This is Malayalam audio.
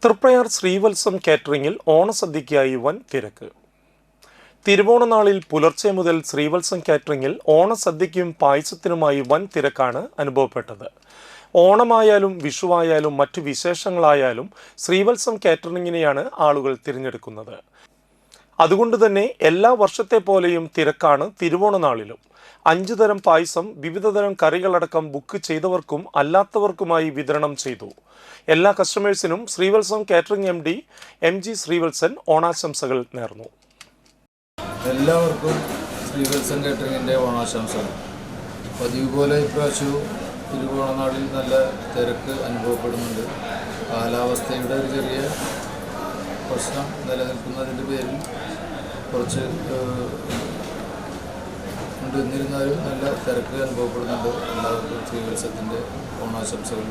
തൃപ്രയാർ ശ്രീവത്സം കാറ്ററിംഗിൽ ഓണസദ്യയ്ക്കായി വൻ തിരക്ക്. തിരുവോണനാളിൽ പുലർച്ചെ മുതൽ ശ്രീവത്സം കാറ്ററിംഗിൽ ഓണസദ്യയ്ക്കും പായസത്തിനുമായി വൻ തിരക്കാണ് അനുഭവപ്പെട്ടത്. ഓണമായാലും വിഷുവായാലും മറ്റു വിശേഷങ്ങളായാലും ശ്രീവത്സം കാറ്ററിംഗിനെയാണ് ആളുകൾ തിരഞ്ഞെടുക്കുന്നത്. അതുകൊണ്ട് തന്നെ എല്ലാ വർഷത്തെ പോലെയും തിരക്കാണ് തിരുവോണനാളിലും. 5 തരം പായസം, വിവിധ തരം കറികളടക്കം ബുക്ക് ചെയ്തവർക്കും അല്ലാത്തവർക്കുമായി വിതരണം ചെയ്തു. എല്ലാ കസ്റ്റമേഴ്സിനും Srivatsam catering MD MG Srivatsan ഓണാശംസകൾ നേർന്നു. എല്ലാവർക്കും ശ്രീവത്സം കാറ്ററിംഗിൻ്റെ ഓണാശംസകൾ. പതിവ് പോലെ ഇപ്രാവശ്യവും തിരുവോണനാളിൽ നല്ല തിരക്ക് അനുഭവപ്പെടുന്നുണ്ട്. കാലാവസ്ഥയുടെ ഒരു ചെറിയ പ്രശ്നം നിലനിൽക്കുന്നതിൻ്റെ പേരിൽ കുറച്ച് എന്നിരുന്നാലും നല്ല തിരക്ക് അനുഭവപ്പെടുന്നുണ്ട്. എല്ലാവർക്കും ശ്രീവത്സത്തിൻ്റെ ഓണാശംസകൾ.